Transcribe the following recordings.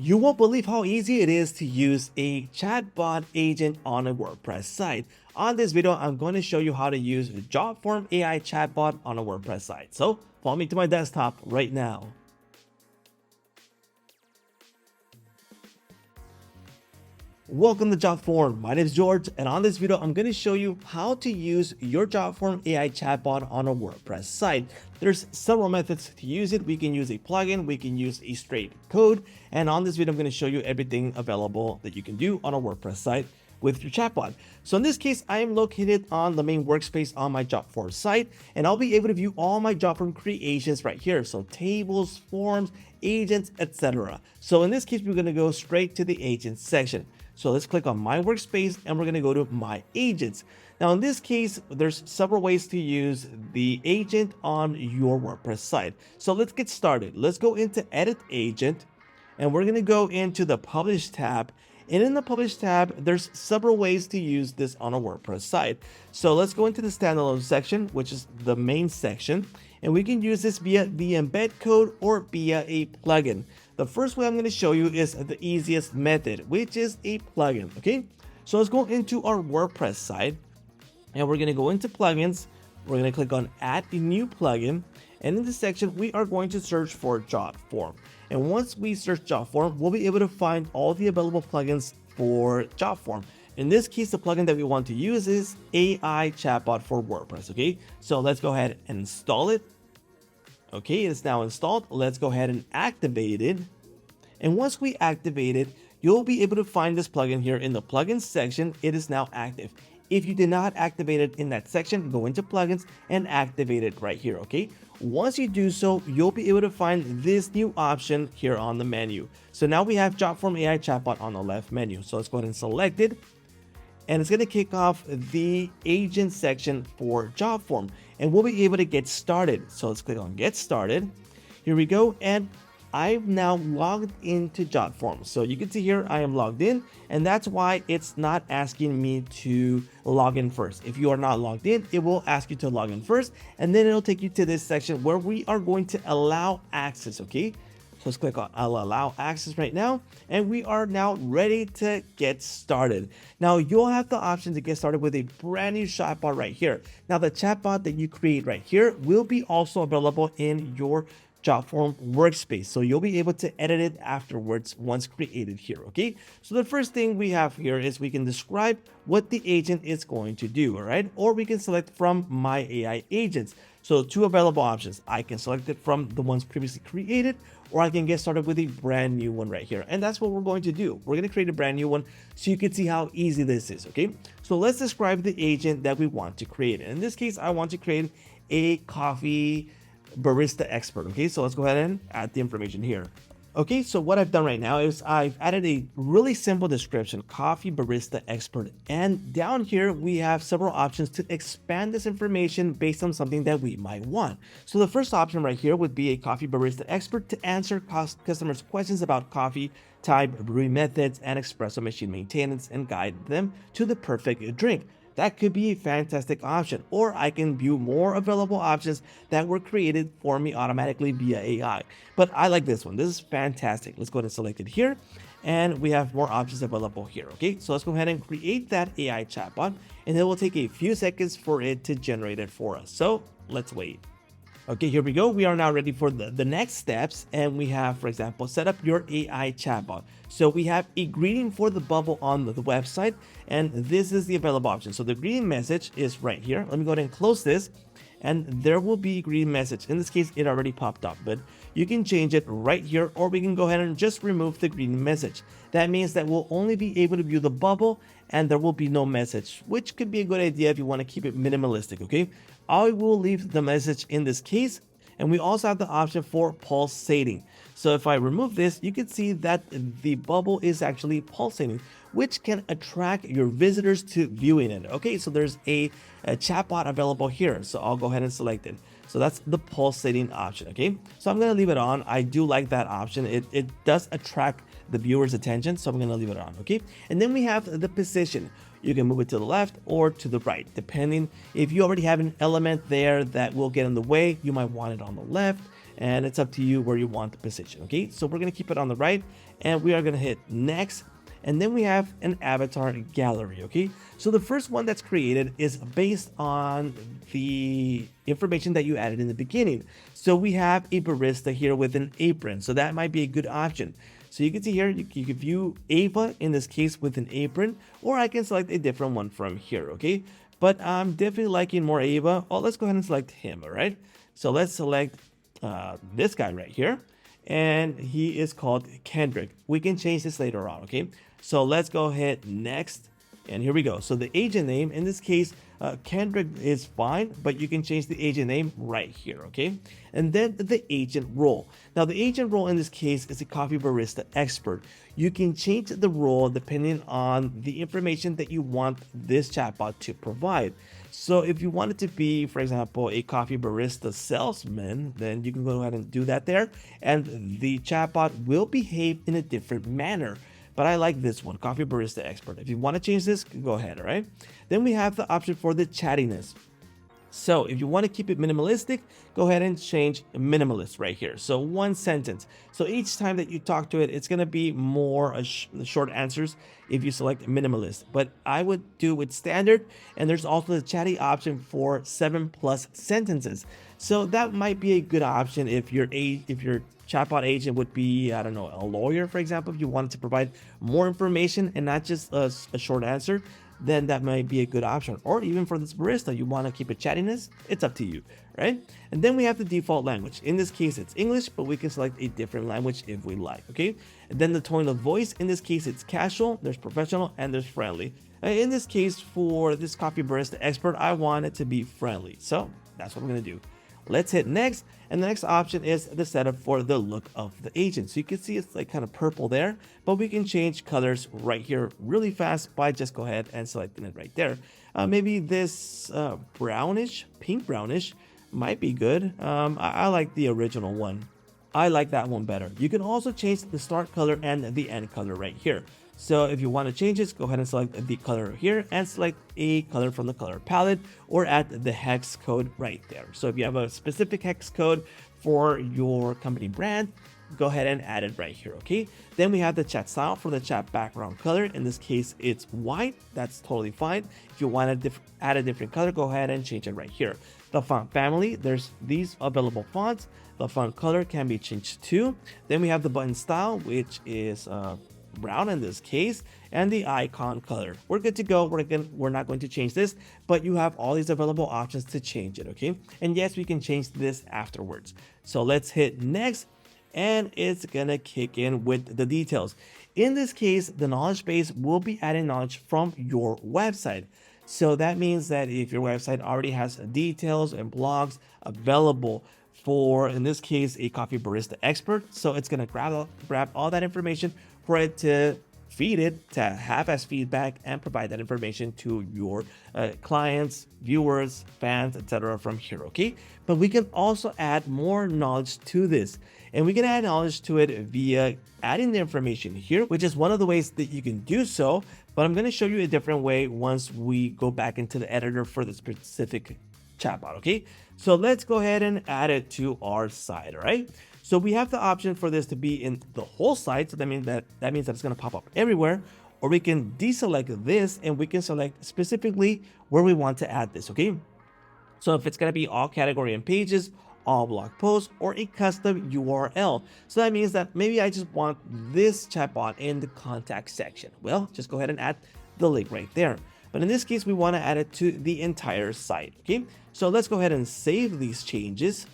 You won't believe how easy it is to use a chatbot agent on a WordPress site. On this video, I'm going to show you how to use Jotform AI Chatbot on a WordPress site. So follow me to my desktop right now. Welcome to Jotform. My name is George, and on this video, I'm going to show you how to use your Jotform AI chatbot on a WordPress site. There's several methods to use it. We can use a plugin, we can use a straight code, and on this video, I'm going to show you everything available that you can do on a WordPress site with your chatbot. So in this case, I am located on the main workspace on my Jotform site, and I'll be able to view all my Jotform creations right here. So tables, forms, agents, etc. So in this case, we're going to go straight to the agents section. So let's click on my workspace and we're going to go to my agents. Now in this case, there's several ways to use the agent on your WordPress site. So let's get started. Let's go into edit agent and we're going to go into the publish tab. And in the publish tab, there's several ways to use this on a WordPress site. So let's go into the standalone section, which is the main section. And we can use this via the embed code or via a plugin. The first way I'm going to show you is the easiest method, which is a plugin. Okay, so let's go into our WordPress site and we're going to go into plugins. We're going to click on add a new plugin. And in this section, we are going to search for Jotform. And once we search Jotform, we'll be able to find all the available plugins for Jotform. In this case, the plugin that we want to use is AI Chatbot for WordPress. Okay, so let's go ahead and install it. Okay, it's now installed. Let's go ahead and activate it. And once we activate it, you'll be able to find this plugin here in the plugins section. It is now active. If you did not activate it in that section, go into plugins and activate it right here. Okay, once you do so, you'll be able to find this new option here on the menu. So now we have Jotform AI Chatbot on the left menu. So let's go ahead and select it. And it's going to kick off the agent section for Jotform, and we'll be able to get started. So let's click on get started. Here we go. And I've now logged into Jotform. So you can see here, I am logged in, and that's why it's not asking me to log in first. If you are not logged in, it will ask you to log in first, and then it'll take you to this section where we are going to allow access. Okay. So let's click on I'll allow access right now, and we are now ready to get started. Now you'll have the option to get started with a brand new chatbot right here. Now the chatbot that you create right here will be also available in your Jotform workspace, so you'll be able to edit it afterwards once created here. Okay, so the first thing we have here is we can describe what the agent is going to do. All right, or we can select from my AI agents. So two available options. I can select it from the ones previously created, or I can get started with a brand new one right here. And that's what we're going to do. We're going to create a brand new one so you can see how easy this is. Okay, so let's describe the agent that we want to create. In this case, I want to create a coffee barista expert. Okay, so let's go ahead and add the information here. Okay, so what I've done right now is I've added a really simple description, coffee barista expert. And down here, we have several options to expand this information based on something that we might want. So the first option right here would be a coffee barista expert to answer customers' questions about coffee type, brewing methods, and espresso machine maintenance and guide them to the perfect drink. That could be a fantastic option, or I can view more available options that were created for me automatically via AI. But I like this one. This is fantastic. Let's go ahead and select it here, and we have more options available here. Okay, so let's go ahead and create that AI chatbot, and it will take a few seconds for it to generate it for us. So let's wait. Okay, here we go. We are now ready for the next steps, and we have, for example, set up your AI chatbot. So we have a greeting for the bubble on the website, and this is the available option. So the greeting message is right here. Let me go ahead and close this, and there will be a greeting message. In this case, it already popped up, but you can change it right here, or we can go ahead and just remove the greeting message. That means that we'll only be able to view the bubble, and there will be no message, which could be a good idea if you want to keep it minimalistic. Okay, I will leave the message in this case, and we also have the option for pulsating. So if I remove this, you can see that the bubble is actually pulsating, which can attract your visitors to viewing it. Okay, so there's a chatbot available here. So I'll go ahead and select it. So that's the pulsating option. Okay, so I'm going to leave it on. I do like that option. It does attract the viewer's attention, so I'm going to leave it on. Okay, and then we have the position. You can move it to the left or to the right, depending. If you already have an element there that will get in the way, you might want it on the left. and it's up to you where you want the position. Okay, so we're going to keep it on the right, and we are going to hit next. And then we have an avatar gallery. Okay, so the first one that's created is based on the information that you added in the beginning. So we have a barista here with an apron, so that might be a good option. So you can see here, you can view Ava in this case with an apron, or I can select a different one from here. Okay, but I'm definitely liking more Ava. Oh, let's go ahead and select him. All right, so let's select this guy right here, and he is called Kendrick. We can change this later on. Okay, so let's go ahead next, and here we go. So the agent name in this case, Kendrick is fine, but you can change the agent name right here. Okay, and then the agent role. Now the agent role in this case is a coffee barista expert. You can change the role depending on the information that you want this chatbot to provide. So if you want it to be, for example, a coffee barista salesman, then you can go ahead and do that there, and the chatbot will behave in a different manner. But I like this one, coffee barista expert. If you want to change this, go ahead. All right, then we have the option for the chattiness. So if you want to keep it minimalistic, go ahead and change minimalist right here. So one sentence. So each time that you talk to it, it's going to be more short answers if you select minimalist. But I would do with standard. And there's also the chatty option for 7+ sentences. So that might be a good option if your chatbot agent would be, I don't know, a lawyer, for example. If you wanted to provide more information and not just a short answer, then that might be a good option. Or even for this barista, you want to keep it chattiness, it's up to you, right? And then we have the default language. In this case, it's English, but we can select a different language if we like, okay? And then the tone of voice, in this case, it's casual, there's professional, and there's friendly. In this case, for this coffee barista expert, I want it to be friendly. So that's what I'm going to do. Let's hit next, and the next option is the setup for the look of the agent. So you can see it's like kind of purple there, but we can change colors right here really fast by just go ahead and selecting it right there. Maybe this brownish, pink brownish might be good. I like the original one. I like that one better. You can also change the start color and the end color right here. So if you want to change this, go ahead and select the color here and select a color from the color palette, or add the hex code right there. So if you have a specific hex code for your company brand, go ahead and add it right here. Okay, then we have the chat style for the chat background color. In this case, it's white. That's totally fine. If you want to add a different color, go ahead and change it right here. The font family, there's these available fonts. The font color can be changed too. Then we have the button style, which is brown in this case, and the icon color. We're good to go. We're not going to change this, but you have all these available options to change it. Okay, and yes, we can change this afterwards. So let's hit next, and it's gonna kick in with the details. In this case, the knowledge base will be adding knowledge from your website. So that means that if your website already has details and blogs available for, in this case, a coffee barista expert, so it's gonna grab all that information for it to feed it, to have as feedback and provide that information to your clients, viewers, fans, etc. from here. Okay, but we can also add more knowledge to this, and we can add knowledge to it via adding the information here, which is one of the ways that you can do so. But I'm going to show you a different way once we go back into the editor for the specific chatbot. Okay, so let's go ahead and add it to our site. All right, so we have the option for this to be in the whole site. So that means that it's going to pop up everywhere, or we can deselect this and we can select specifically where we want to add this. Okay, so if it's going to be all category and pages, all blog posts, or a custom URL. So that means that maybe I just want this chatbot in the contact section. Well, just go ahead and add the link right there. But in this case, we want to add it to the entire site. Okay, so let's go ahead and save these changes.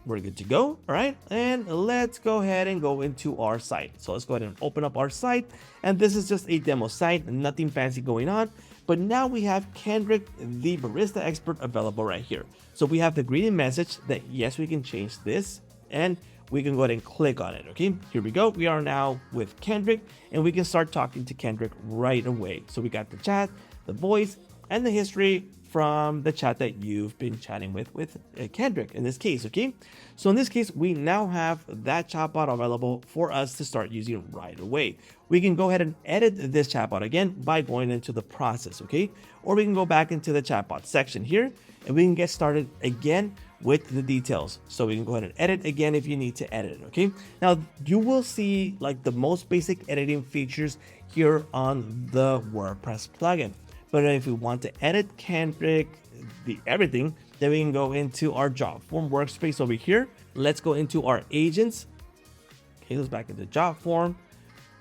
We're good to go. All right, and let's go ahead and go into our site. So let's go ahead and open up our site, and this is just a demo site, nothing fancy going on. But now we have Kendrick, the barista expert, available right here. So we have the greeting message that yes, we can change this, and we can go ahead and click on it. Okay, here we go. We are now with Kendrick, and we can start talking to Kendrick right away. So we got the chat, the voice, and the history from the chat that you've been chatting with Kendrick in this case. Okay, so in this case, we now have that chatbot available for us to start using right away. We can go ahead and edit this chatbot again by going into the process. Okay, or we can go back into the chatbot section here, and we can get started again with the details. So we can go ahead and edit again if you need to edit it, okay? Now you will see like the most basic editing features here on the WordPress plugin. But if we want to edit Kendrick, everything, then we can go into our Jotform workspace over here. Let's go into our agents. Okay, let's back into Jotform.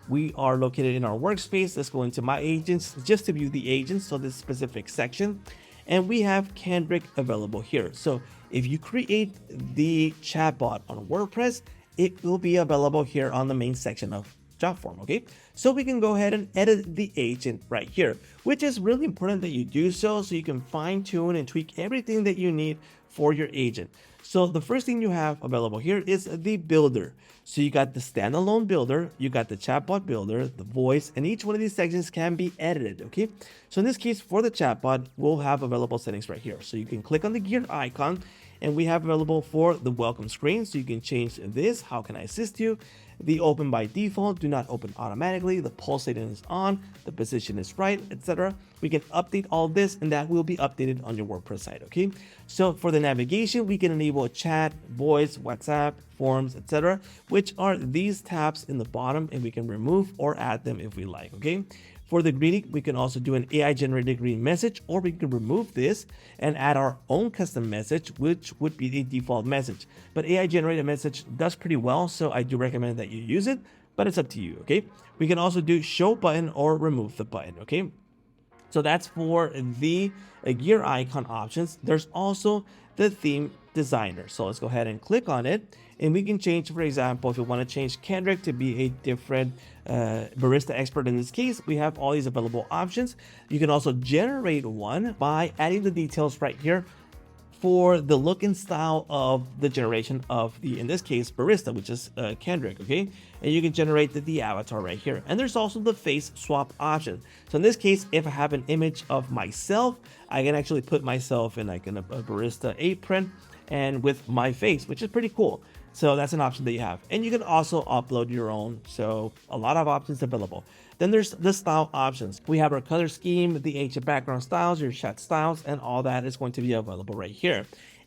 We are located in our workspace. Let's go into my agents just to view the agents. So this specific section, and we have Kendrick available here. So if you create the chatbot on WordPress, it will be available here on the main section of Jotform. Okay, so we can go ahead and edit the agent right here, which is really important that you do so you can fine tune and tweak everything that you need for your agent. So the first thing you have available here is the builder. So you got the standalone builder, you got the chatbot builder, the voice, and each one of these sections can be edited. Okay, so in this case for the chatbot, we'll have available settings right here. So you can click on the gear icon, and we have available for the welcome screen. So you can change this. How can I assist you? The open by default, do not open automatically, the pulsating is on, the position is right, etc. We can update all this, and that will be updated on your WordPress site. Okay, so for the navigation, we can enable chat, voice, WhatsApp, forms, etc., which are these tabs in the bottom, and we can remove or add them if we like. Okay, for the greeting, we can also do an AI generated greeting message, or we can remove this and add our own custom message, which would be the default message. But AI generated message does pretty well, so I do recommend that you use it, but it's up to you. Okay, we can also do show button or remove the button. Okay, so that's for the gear icon options. There's also the theme designer. So let's go ahead and click on it, and we can change, for example, if you want to change Kendrick to be a different barista expert. In this case, we have all these available options. You can also generate one by adding the details right here for the look and style of the generation of the, in this case, barista, which is Kendrick. Okay, and you can generate the avatar right here. And there's also the face swap option. So in this case, if I have an image of myself, I can actually put myself in like a barista apron and with my face, which is pretty cool. So that's an option that you have, and you can also upload your own. So a lot of options available. Then there's the style options. We have our color scheme, the ancient background styles, your chat styles, and all that is going to be available right here.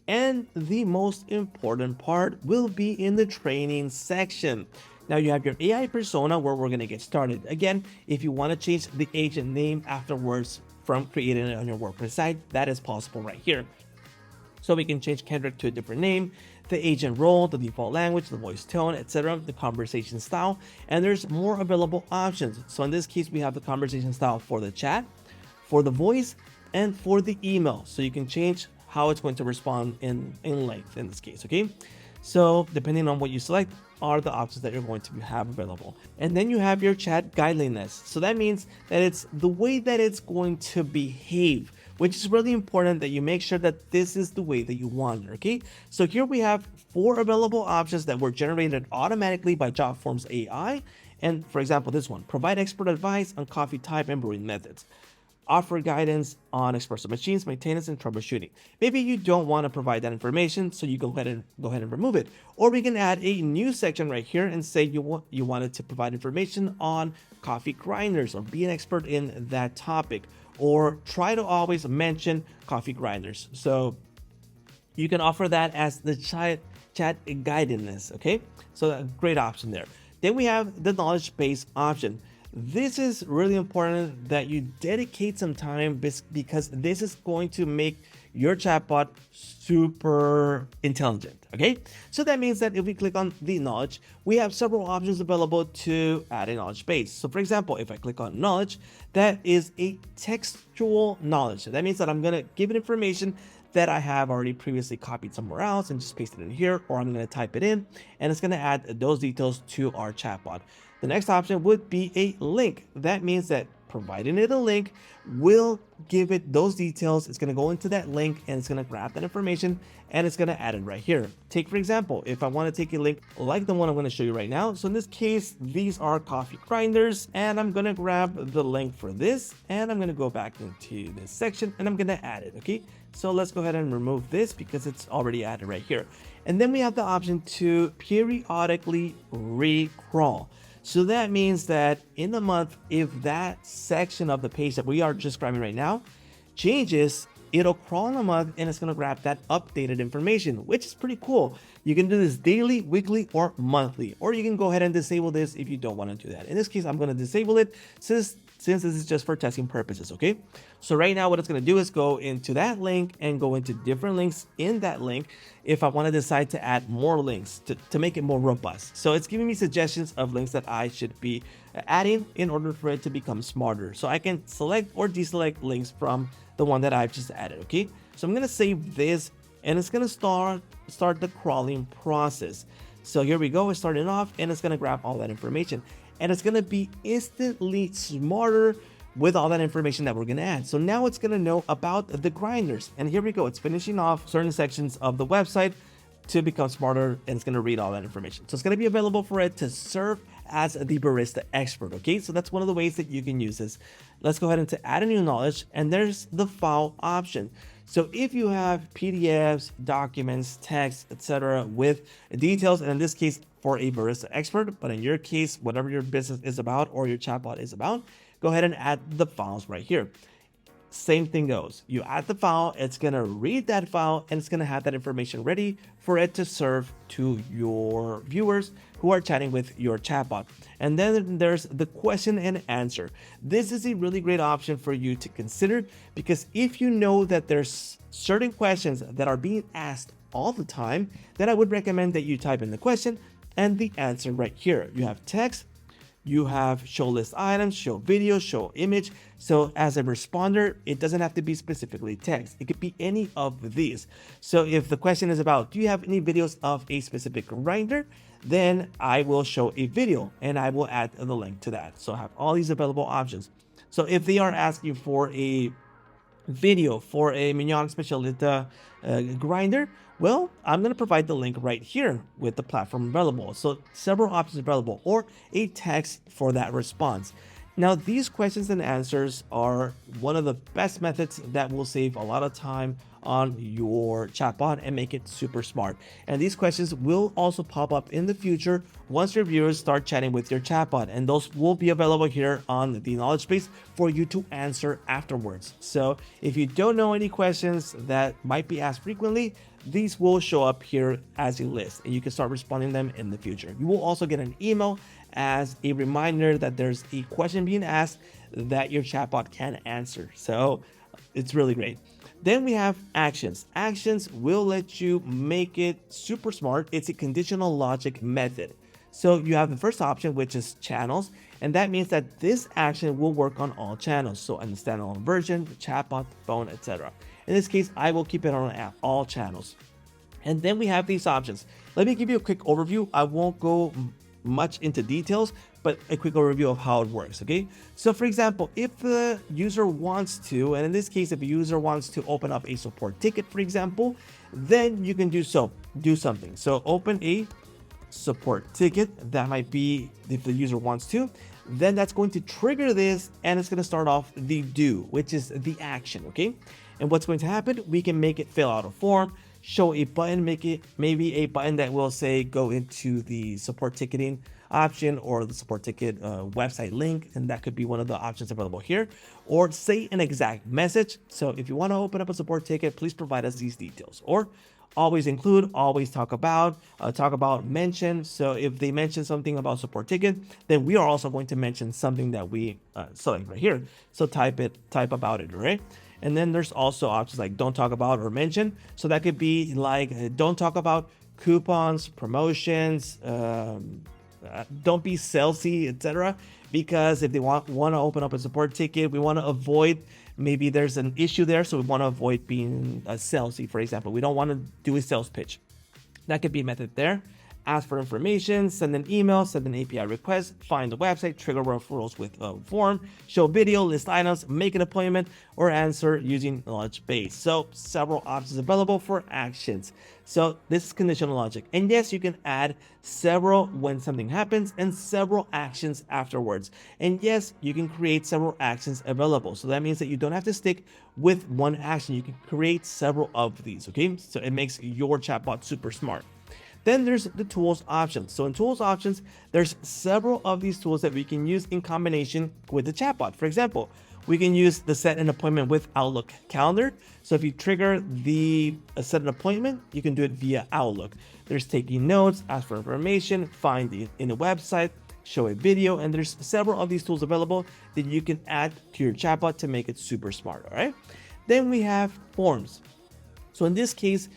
And the most important part will be in the training section. Now you have your AI persona, where we're going to get started. Again, if you want to change the agent name afterwards from creating it on your WordPress site, that is possible right here. So we can change Kendrick to a different name, the agent role, the default language, the voice tone, etc., the conversation style, and there's more available options. So in this case, we have the conversation style for the chat, for the voice, and for the email. So you can change how it's going to respond in length in this case. Okay, so depending on what you select are the options that you're going to have available. And then you have your chat guideliness. So that means that it's the way that it's going to behave, which is really important that you make sure that this is the way that you want it. Okay, so here we have 4 available options that were generated automatically by Jotform's AI. And for example, this one, provide expert advice on coffee type and brewing methods, offer guidance on espresso machines, maintenance, and troubleshooting. Maybe you don't want to provide that information, so you go ahead and remove it. Or we can add a new section right here and say you wanted to provide information on coffee grinders, or be an expert in that topic, or try to always mention coffee grinders. So you can offer that as the chat guidance. Okay, so a great option there. Then we have the knowledge base option. This is really important that you dedicate some time, because this is going to make your chatbot super intelligent. Okay, so that means that if we click on the knowledge, we have several options available to add a knowledge base. So for example, if I click on knowledge, that is a textual knowledge. So that means that I'm going to give it information that I have already previously copied somewhere else and just paste it in here, or I'm going to type it in, and it's going to add those details to our chatbot. The next option would be a link. That means that providing it a link will give it those details. It's going to go into that link, and it's going to grab that information, and it's going to add it right here. Take, for example, if I want to take a link like the one I'm going to show you right now. So in this case, these are coffee grinders, and I'm going to grab the link for this, and I'm going to go back into this section, and I'm going to add it. Okay, so let's go ahead and remove this because it's already added right here. And then we have the option to periodically recrawl. So that means that in a month, if that section of the page that we are describing right now changes, it'll crawl in a month and it's going to grab that updated information, which is pretty cool. You can do this daily, weekly, or monthly, or you can go ahead and disable this if you don't want to do that. In this case, I'm going to disable it since this is just for testing purposes, okay? So right now what it's going to do is go into that link and go into different links in that link if I want to decide to add more links to make it more robust. So it's giving me suggestions of links that I should be adding in order for it to become smarter. So I can select or deselect links from the one that I've just added, okay? So I'm going to save this and it's going to start the crawling process. So here we go, it's starting off and it's going to grab all that information. And it's going to be instantly smarter with all that information that we're going to add. So now it's going to know about the grinders. And here we go. It's finishing off certain sections of the website to become smarter, and it's going to read all that information. So it's going to be available for it to serve as the barista expert. Okay, so that's one of the ways that you can use this. Let's go ahead and to add a new knowledge, and there's the file option. So if you have PDFs, documents, text, etc. with details, and in this case for a barista expert, but in your case, whatever your business is about or your chatbot is about, go ahead and add the files right here. Same thing goes. You add the file, it's going to read that file, and it's going to have that information ready for it to serve to your viewers who are chatting with your chatbot. And then there's the question and answer. This is a really great option for you to consider, because if you know that there's certain questions that are being asked all the time, then I would recommend that you type in the question and the answer right here. You have text, you have show list items, show video, show image. So as a responder, it doesn't have to be specifically text. It could be any of these. So if the question is about, do you have any videos of a specific grinder? Then I will show a video and I will add the link to that. So I have all these available options. So if they are asking for a video for a Mignon Specialita grinder, well, I'm going to provide the link right here with the platform available. So several options available, or a text for that response. Now, these questions and answers are one of the best methods that will save a lot of time on your chatbot and make it super smart. And these questions will also pop up in the future once your viewers start chatting with your chatbot, and those will be available here on the knowledge base for you to answer afterwards. So if you don't know any questions that might be asked frequently, these will show up here as a list and you can start responding them in the future. You will also get an email as a reminder that there's a question being asked that your chatbot can answer. So it's really great. Then we have actions. Actions will let you make it super smart. It's a conditional logic method. So you have the first option, which is channels, and that means that this action will work on all channels. So on the standalone version, the chatbot, the phone, etc. In this case, I will keep it on all channels. And then we have these options. Let me give you a quick overview. I won't go much into details, but a quick overview of how it works, okay? So for example, if the user wants to, and in this case, if a user wants to open up a support ticket, for example, then you can do something. So open a support ticket. That might be if the user wants to, then that's going to trigger this and it's going to start off the do, which is the action, okay? And what's going to happen, we can make it fill out a form, show a button, make it maybe a button that will say go into the support ticketing option or the support ticket website link, and that could be one of the options available here, or say an exact message. So if you want to open up a support ticket, please provide us these details, or always include, always talk about, mention. So if they mention something about support ticket, then we are also going to mention something that we select right here. So type about it, right? And then there's also options like don't talk about or mention. So that could be like don't talk about coupons, promotions, don't be salesy, etc. Because if they want to open up a support ticket, we want to avoid, maybe there's an issue there, so we want to avoid being salesy, for example. We don't want to do a sales pitch. That could be a method there. Ask for information, send an email, send an API request, find the website, trigger referrals with a form, show video, list items, make an appointment, or answer using knowledge base. So several options available for actions. So this is conditional logic. And yes, you can add several when something happens and several actions afterwards. And yes, you can create several actions available. So that means that you don't have to stick with one action. You can create several of these, okay? So it makes your chatbot super smart. Then there's the tools options. So in tools options, there's several of these tools that we can use in combination with the chatbot. For example, We can use the set an appointment with Outlook calendar. So if you trigger the set an appointment, you can do it via Outlook. There's taking notes, ask for information, find it in a website, show a video, and there's several of these tools available that you can add to your chatbot to make it super smart, all right? Then we have forms. So in this case,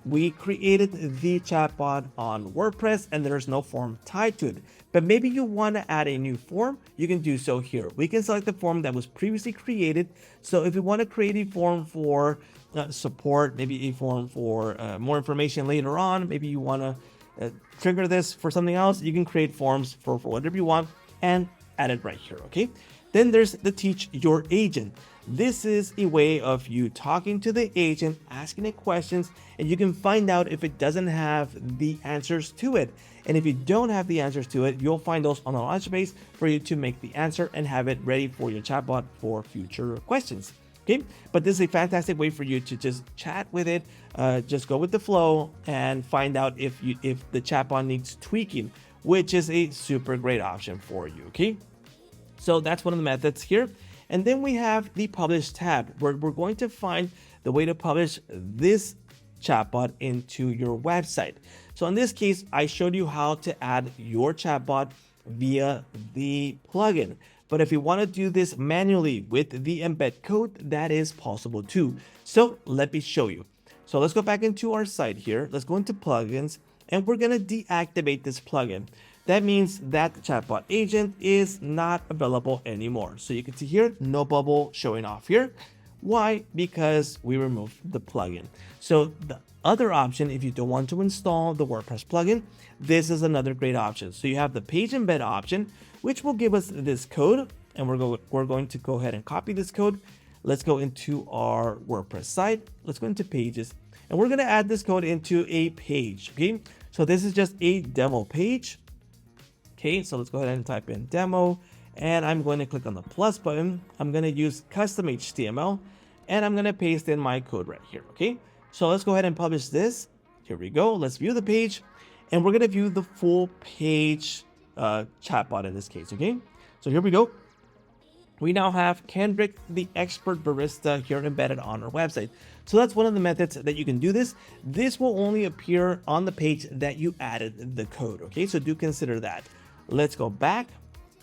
we created the chatbot on WordPress and there's no form tied to it. But maybe you want to add a new form, you can do so here. We can select the form that was previously created. So if you want to create a form for support, maybe a form for more information later on, maybe you want to trigger this for something else, you can create forms for whatever you want and add it right here, okay? Then there's the teach your agent. This is a way of you talking to the agent, asking it questions, and you can find out if it doesn't have the answers to it. And if you don't have the answers to it, you'll find those on the launch base for you to make the answer and have it ready for your chatbot for future questions. Okay, but this is a fantastic way for you to just chat with it, just go with the flow and find out if the chatbot needs tweaking, which is a super great option for you. Okay, so that's one of the methods here. And then we have the publish tab where we're going to find the way to publish this chatbot into your website. So in this case, I showed you how to add your chatbot via the plugin. But if you want to do this manually with the embed code, that is possible too. So let me show you. So let's go back into our site here. Let's go into plugins and we're going to deactivate this plugin. That means that the chatbot agent is not available anymore. So you can see here, no bubble showing off here. Why? Because we removed the plugin. So the other option, if you don't want to install the WordPress plugin, this is another great option. So you have the page embed option, which will give us this code. And we're going to go ahead and copy this code. Let's go into our WordPress site. Let's go into pages. And we're going to add this code into a page. Okay. So this is just a demo page. Okay, so let's go ahead and type in demo and I'm going to click on the plus button. I'm going to use custom HTML and I'm going to paste in my code right here. Okay, so let's go ahead and publish this. Here we go. Let's view the page and we're going to view the full page chatbot in this case. Okay, so here we go. We now have Kendrick, the expert barista here embedded on our website. So that's one of the methods that you can do this. This will only appear on the page that you added the code. Okay, so do consider that. Let's go back.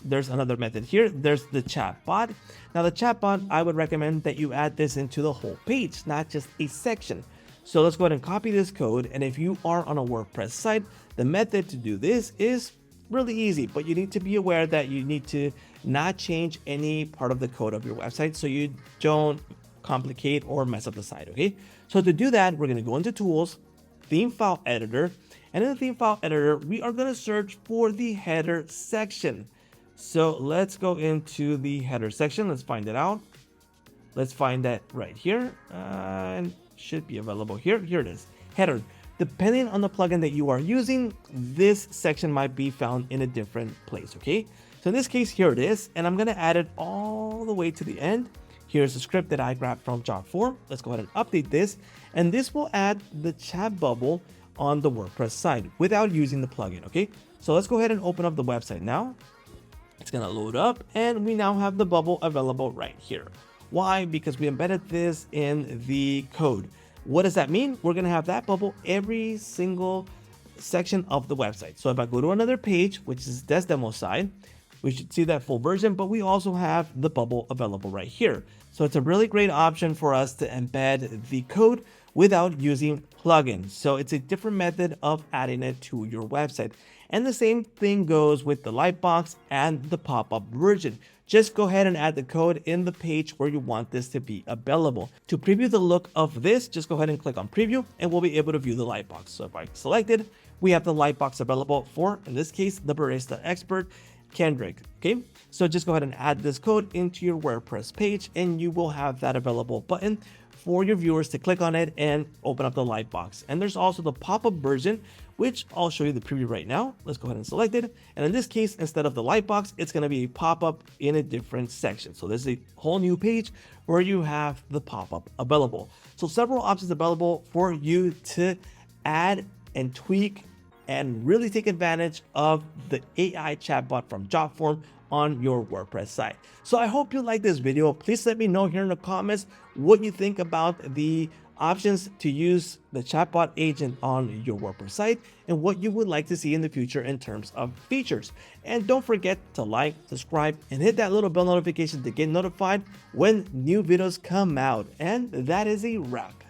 There's another method here. There's the chatbot. Now the chatbot, I would recommend that you add this into the whole page, not just a section. So let's go ahead and copy this code. And if you are on a WordPress site, the method to do this is really easy, but you need to be aware that you need to not change any part of the code of your website so you don't complicate or mess up the site. Okay, so to do that, we're going to go into tools, theme file editor, and in the theme file editor, we are going to search for the header section. So let's go into the header section. Let's find it out. Let's find that right here and should be available here. Here it is, header. Depending on the plugin that you are using, this section might be found in a different place. Okay, so in this case, here it is, and I'm going to add it all the way to the end. Here's the script that I grabbed from Jotform. Let's go ahead and update this, and this will add the chat bubble on the WordPress site without using the plugin. Okay, so let's go ahead and open up the website now. It's going to load up, and we now have the bubble available right here. Why? Because we embedded this in the code. What does that mean? We're going to have that bubble every single section of the website. So if I go to another page, which is this demo side, we should see that full version, but we also have the bubble available right here. So it's a really great option for us to embed the code without using plugins. So it's a different method of adding it to your website. And the same thing goes with the Lightbox and the Popup version. Just go ahead and add the code in the page where you want this to be available. To preview the look of this, just go ahead and click on preview and we'll be able to view the Lightbox. So if I select it, we have the Lightbox available for, in this case, the Barista expert, Kendrick. Okay, so just go ahead and add this code into your WordPress page and you will have that available button for your viewers to click on it and open up the Lightbox. And there's also the pop-up version, which I'll show you the preview right now. Let's go ahead and select it. And in this case, instead of the Lightbox, it's going to be a pop-up in a different section. So there's a whole new page where you have the pop-up available. So several options available for you to add and tweak and really take advantage of the AI chatbot from Jotform on your WordPress site. So I hope you like this video. Please let me know here in the comments what you think about the options to use the chatbot agent on your WordPress site and what you would like to see in the future in terms of features. And don't forget to like, subscribe, and hit that little bell notification to get notified when new videos come out. And that is a wrap.